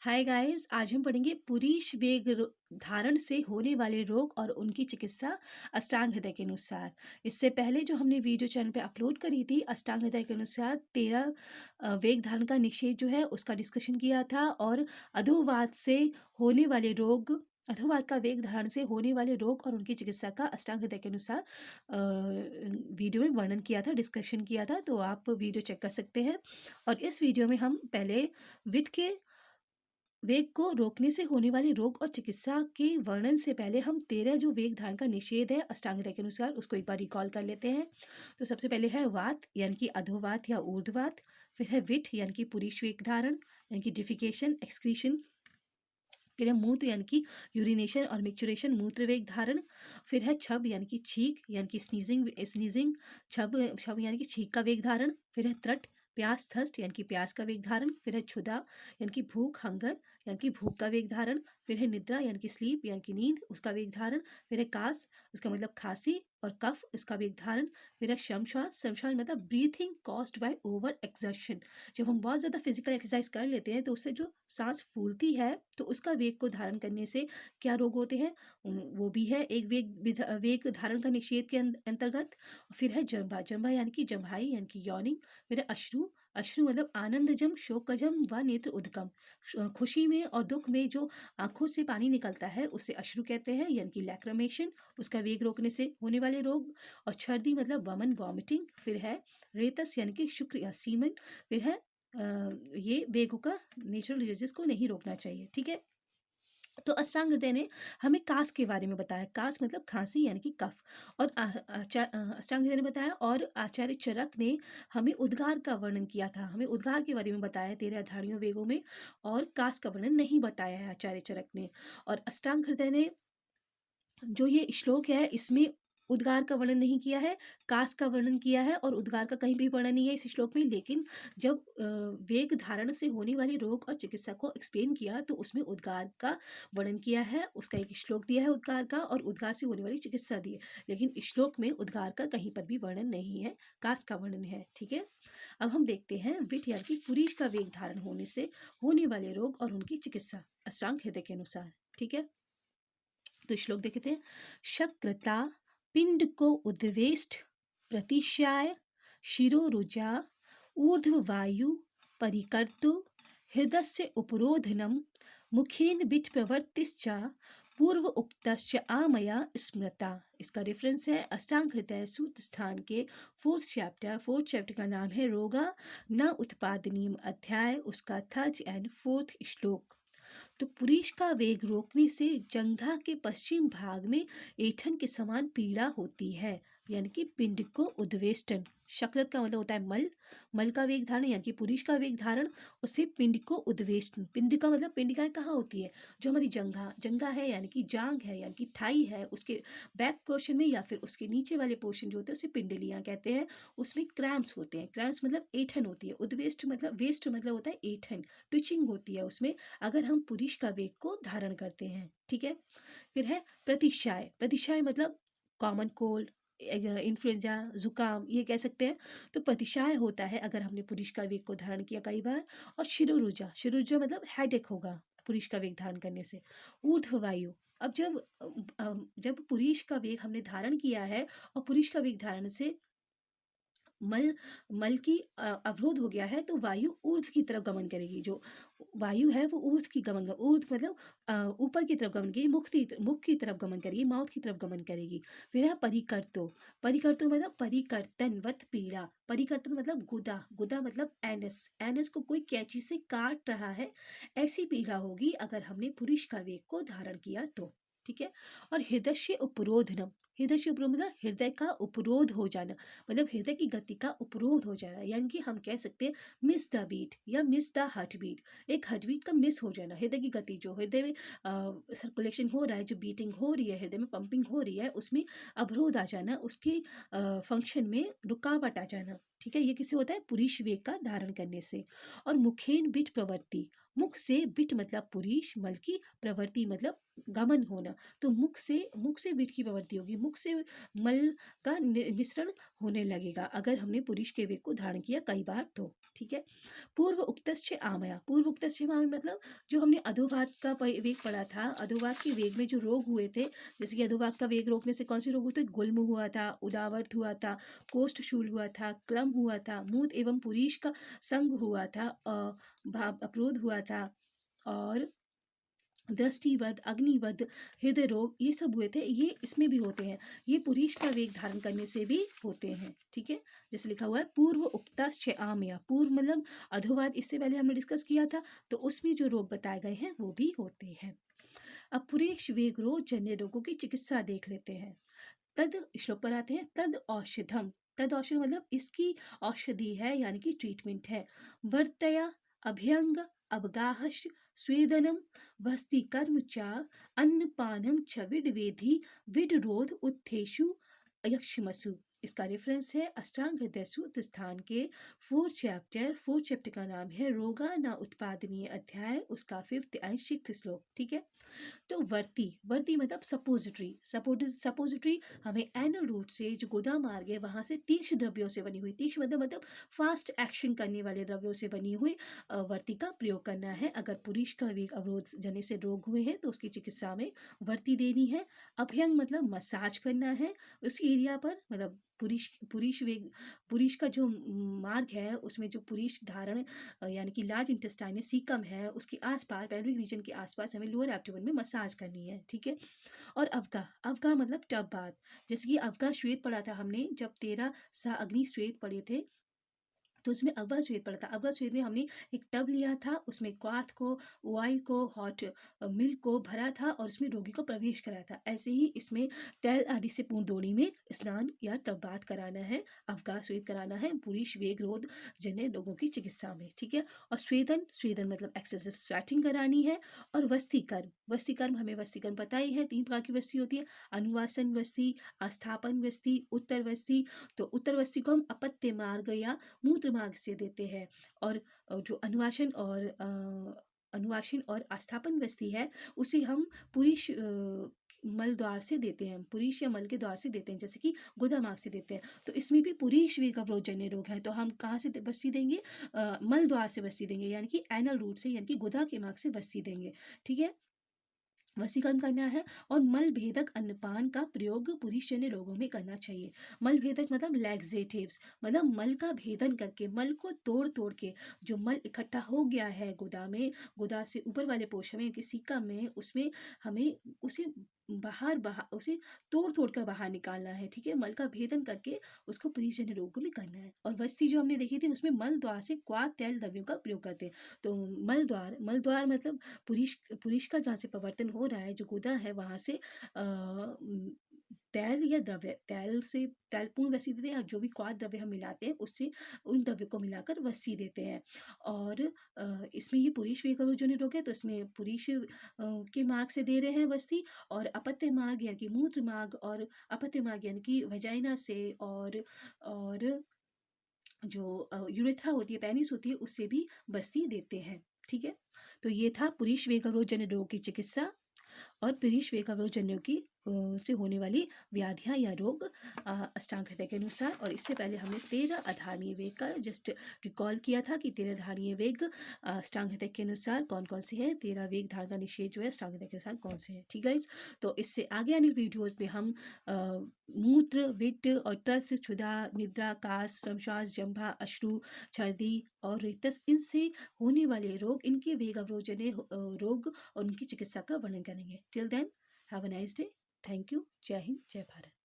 Hi guys, आज हम पढ़ेंगे पुरीश वेग धारण से होने वाले रोग और उनकी चिकित्सा अष्टांग हृदय के अनुसार। इससे पहले जो हमने वीडियो चैनल पे अपलोड करी थी अष्टांग हृदय के अनुसार 13 वेग धारण का निषेध जो है उसका डिस्कशन किया था और अधोवात से होने वाले रोग, अधोवात का वेग धारण से होने वाले रोग और उनकी चिकित्सा का अष्टांग हृदय के अनुसार वीडियो में वर्णन किया था, डिस्कशन किया था। तो आप वीडियो चेक कर सकते हैं। और इस वीडियो में हम पहले विट के वेग को रोकने से होने वाले रोग और चिकित्सा के वर्णन से पहले हम 13 जो वेग धारण का निषेध है अष्टांग हृदय के अनुसार उसको एक बार रिकॉल कर लेते हैं। तो सबसे पहले है वात यानी कि अधोवात या ऊर्ध्ववात, फिर है विट यानी कि पुरुष वेग धारण यानी कि डिफिकेशन एक्सक्रीशन, फिर है मूत्र यानी कि यूरिनेशन और मिक्चुरेशन मूत्र वेग धारण, फिर है छब यानी कि छींक यानी कि स्नीजिंग स्नीजिंग छब छब यानी कि छींक का वेग धारण, फिर है त्रट प्यास थर्स्ट यानी कि प्यास का वेग धारण, फिर है क्षुधा यानी कि भूख हंगर यानी कि भूख का वेग धारण, फिर है निद्रा यानी कि स्लीप यानी कि नींद उसका वेग धारण, फिर है कास इसका मतलब खांसी और कफ इसका वेग धारण, फिर है शमश्वास शमश्वास मतलब breathing caused by over exertion. जब हम बहुत ज़्यादा फिजिकल एक्सरसाइज कर लेते हैं तो उससे जो सांस फूलती है तो उसका वेग को धारण करने से क्या रोग होते हैं, वो भी है एक वेग धारण का निषेध के अंतर्गत। फिर है जंभा जंभा यानी कि जम्भाई यानी कि यॉनिंग, फिर है अश्रु अश्रु मतलब आनंदजम शोकजम व नेत्र उद्गम, खुशी में और दुख में जो आंखों से पानी निकलता है उसे अश्रु कहते हैं यानी कि लैक्रिमेशन उसका वेग रोकने से होने वाले रोग। और छर्दी मतलब वमन वॉमिटिंग, फिर है रेतस यानी कि शुक्र या सीमन, फिर है ये वेगों का नेचुरल डिजीज को नहीं रोकना चाहिए। ठीक है। तो अष्टांग हृदय ने हमें कास के बारे में बताया, कास मतलब खांसी यानी कि कफ। और अष्टांग हृदय ने बताया और आचार्य चरक ने हमें उद्गार का वर्णन किया था, हमें उद्गार के बारे में बताया 13 धारणियों वेगों में, और कास का वर्णन नहीं बताया है आचार्य चरक ने। और अष्टांग हृदय ने जो ये श्लोक है इसमें उद्गार का वर्णन नहीं किया है, कास का वर्णन किया है, और उद्गार का कहीं भी वर्णन नहीं है इस श्लोक में। लेकिन जब वेग धारण से होने वाले रोग और चिकित्सा को एक्सप्लेन किया तो उसमें उद्गार का वर्णन किया है, उसका एक श्लोक दिया है उद्गार का और उद्गार से होने वाली चिकित्सा दी है। लेकिन इस श्लोक में उद्गार का कहीं पर भी वर्णन नहीं है, कास का वर्णन है। ठीक है। अब हम देखते हैं विट यानी कि पुरुष का वेग धारण होने से होने वाले रोग और उनकी चिकित्सा अष्टांग हृदय के अनुसार। ठीक है। तो श्लोक देखते हैं। शक्रता पिंड को उद्वेष्ट प्रतिशाय शिरोरुजा ऊर्ध्व वायु परिकर्तु हृदय उपरोधनम मुखेन बिट प्रवर्तिश्च पूर्व उक्तश्च आमया स्मृता। इसका रेफरेंस है अष्टांग हृदय सूत्र स्थान के फोर्थ चैप्टर का नाम है रोगा न उत्पादनीय अध्याय, उसका थर्ड एंड फोर्थ श्लोक। तो पुरुष का वेग रोकने से जंघा के पश्चिम भाग में ऐंठन के समान पीड़ा होती है यानी कि पिंड को उद्वेष्टन। शक्रत का मतलब होता है मल, मल का वेग धारण यानी कि पुरुष का वेग धारण, उससे पिंड को उद्वेष्टन। पिंड का मतलब पिंडिकाएं कहाँ होती है, जो हमारी जंघा जंघा है यानी कि जांग है यानी कि थाई है, उसके बैक पोर्शन में या फिर उसके नीचे वाले पोर्शन जो होते हैं उसे पिंडलियां कहते हैं, उसमें क्रैम्प्स होते हैं। क्रैम्प्स मतलब ऐंठन होती है, उद्वेष्ट मतलब वेस्ट मतलब होता है ऐंठन, ट्विचिंग होती है उसमें अगर हम पुरुष का वेग को धारण करते हैं। ठीक है। फिर है प्रतिशाय, प्रतिशाय मतलब कॉमन कोल्ड, इन्फ्लुएंजा, जुकाम ये कह सकते हैं। तो प्रतिशाय होता है अगर हमने पुरुष का वेग को धारण किया कई बार। और शिरोरुजा, शिरोरुजा मतलब हेडेक होगा पुरुष का वेग धारण करने से। ऊर्ध्व वायु, अब जब पुरुष का वेग हमने धारण किया है और पुरुष का वेग धारण से मल मल की अवरोध हो गया है तो वायु ऊर्ध्व की तरफ गमन करेगी। जो वायु है वो ऊर्ध्व की गमन ऊर्ध्व मतलब ऊपर की तरफ गमन करेगी, मुख की तरफ गमन करेगी, माउथ की तरफ गमन करेगी। फिर है परिकर्तो, परिकर्तो मतलब परिकर्तनवत पीड़ा, परिकर्तन मतलब गुदा, गुदा मतलब एनस, एनस को कोई कैंची से काट रहा है, ऐसी पीड़ा होगी अगर हमने पुरुष का वेग को धारण किया तो। ठीक है। और हृदय उपरोधनम, हृदय से उपरोध मतलब हृदय का उपरोध हो जाना, मतलब हृदय की गति का उपरोध हो जाना, यानी कि हम कह सकते हैं मिस द बीट या मिस द हार्ट बीट, एक हार्ट बीट का मिस हो जाना। हृदय की गति जो हृदय में सर्कुलेशन हो रहा है, जो बीटिंग हो रही है, हृदय में पंपिंग हो रही है, उसमें अवरोध आ जाना, उसके फंक्शन में रुकावट आ जाना। ठीक है। ये किसे होता है, पुरुष वेग का धारण करने से। और मुखेन बिट प्रवृत्ति, मुख से बिट मतलब पुरुष, मल की प्रवृत्ति मतलब गमन होना, तो मुख से बिट की प्रवृत्ति होगी, मुख से मल का मिश्रण होने लगेगा अगर हमने पुरुष के वेग को धारण किया कई बार तो। ठीक है। पूर्व उक्तश्च आमया, पूर्व उक्तश्च आमया मतलब जो हमने अधोवात का वेग पढ़ा था, अधोवात के वेग में जो रोग हुए थे, जैसे कि अधोवात का वेग रोकने से कौन से रोग हुए थे? गुल्म हुआ था, उदावर्त हुआ था, कोष्ठशूल हुआ था, क्लम हुआ था, मूत एवं पुरीष का संग हुआ था, भाव अपरोध हुआ था, और दृष्टिवध, अग्निवध, हृदय रोग, ये सब हुए थे। ये इसमें भी होते हैं, ये पुरीष का वेग धारण करने से भी होते हैं। ठीक है। जैसे लिखा हुआ है पूर्व उक्ताश्च आमया, पूर्व मतलब अधोवाद, इससे पहले हमने डिस्कस किया था, तो उसमें जो रोग बताए गए हैं वो भी होते हैं। अब पुरीष वेग रोग जन्य रोगों की चिकित्सा देख लेते हैं। तद श्लोक पर आते हैं। तद औषधम, तद औषध मतलब इसकी औषधि है, यानी कि ट्रीटमेंट है। वर्तया अभ्यंग अवगाहश स्वेदनम वस्तिकर्म च अन्नपानम च विडवेधि विडरोध उत्थेषु यक्षमसु। इसका रेफरेंस है अष्टांग हृदय सूत्र स्थान के 4 चैप्टर का नाम है रोगा न उत्पादनीय अध्याय, उसका 5th एंड 6th श्लोक। ठीक है। तो वर्ती, वर्ती मतलब सपोजिटरी, सपोजिटरी हमें एनल रूट से जो गुदा मार्ग है वहां से तीक्ष्ण द्रव्यों से बनी हुई, तीक्ष्ण मतलब फास्ट एक्शन करने वाले द्रव्यों से बनी हुई वर्ती का प्रयोग करना है। अगर पुरुष का वेग अवरोध जने से रोग हुए हैं तो उसकी चिकित्सा में वर्ती देनी है। अभ्यंग मतलब मसाज करना है उस एरिया पर, मतलब पुरुष पुरुष वेग, पुरुष का जो मार्ग है उसमें जो पुरुष धारण यानी कि लार्ज इंटेस्टाइन सीकम है उसके आसपास, पेल्विक रीजन के आसपास हमें लोअर एब्डोमेन में मसाज करनी है। ठीक है। और अवगा, अवगा मतलब टब बाथ, जैसे कि अवगा श्वेत पढ़ा था हमने जब 13 सा अग्नि श्वेत पढ़े थे, तो उसमें अवगा श्वेत पड़ा था। अवगा श्वेत में हमने एक टब लिया था, उसमें क्वाथ को, ऑयल को, हॉट मिल्क को भरा था और उसमें रोगी को प्रवेश कराया था। ऐसे ही इसमें तेल आदि से पूर्ण डोली में स्नान या टब बाथ कराना है, अवगा श्वेत कराना है पुरुष वेग रोध जन्य रोगों की चिकित्सा में। ठीक है। और स्वेदन, स्वेदन मतलब एक्सेसिव स्वेटिंग करानी है। और वस्तीकर्म, वस्तीकर्म हमें वस्तीकर्म पता ही है, 3 प्रकार की वस्ती होती है, अनुवासन वस्ती, आस्थापन वस्ती, उत्तर वस्ती। तो उत्तर वस्ती को हम अपत्य मार्ग या मूत्र मार्ग से देते हैं। और जो अनुवासन और आस्थापन वस्ती है उसे हम पुरुष मल द्वार से देते हैं, पुरुष या मल के द्वार से देते हैं, जैसे कि गुदा मार्ग से देते हैं। तो इसमें भी पुरुष वेग अवरोध जन्य रोग है, तो हम कहाँ से वस्ती देंगे? मल द्वार से वस्ती देंगे, यानी कि एनल रूट से, यानी कि गुदा के मार्ग से वस्ती देंगे। ठीक है। वशीकरण करना है। और मल भेदक अन्नपान का प्रयोग पुरुषजन्य रोगों में करना चाहिए। मल भेदक मतलब लैक्सेटिव्स, मतलब मल का भेदन करके, मल को तोड़ तोड़ के, जो मल इकट्ठा हो गया है गुदा में, गुदा से ऊपर वाले पोर्शन में, किसी का में, उसमें हमें उसे उसे तोड़ तोड़ कर बाहर निकालना है। ठीक है। मल का भेदन करके उसको पुरुषजन्य रोगों में करना है। और वस्ती जो हमने देखी थी उसमें मल द्वार से क्वाथ तेल द्रव्यों का प्रयोग करते हैं। तो मल द्वार, मल द्वार मतलब पुरुष, पुरुष का जहाँ से प्रवर्तन हो रहा है, जो गुदा है वहां से तेल या द्रव्य, तेल से तेल पूर्ण वस्ती देते हैं, और जो भी क्वाथ द्रव्य हम मिलाते हैं उससे उन द्रव्य को मिलाकर वस्ती देते हैं। और इसमें ये पुरुष वेगरोजन रोग है, तो इसमें पुरुष के मार्ग से दे रहे हैं वस्ती। और अपत्य मार्ग यानी कि मूत्र मार्ग, और अपत्य मार्ग यानी कि वजाइना से, और जो यूरेथ्रा होती है, पेनिस होती है, उससे भी वस्ती देते हैं। ठीक है। तो ये था पुरुष वेगरोजन्य रोग की चिकित्सा और पुरुष वेगरोजन्यों की से होने वाली व्याधियां या रोग अष्टांग हृदय के अनुसार। और इससे पहले हमने 13 आधारणीय वेग का जस्ट रिकॉल किया था कि 13 आधारणीय वेग अष्टांग हृदय के अनुसार कौन कौन से हैं, 13 वेग धारण का निषेध जो है अष्टांग हृदय के अनुसार कौन से हैं। ठीक है। तो इससे आगे आने वीडियोज में हम मूत्र, विट्ट और त्रस, क्षुधा, निद्रा, कास, श्वास, जंभा, अश्रु, छर्दी और रिक्तस, इनसे होने वाले रोग, इनके वेग अवरोजन्य रोग और उनकी चिकित्सा का वर्णन करेंगे। Till then have a nice day. Thank you. जय हिंद, जय भारत।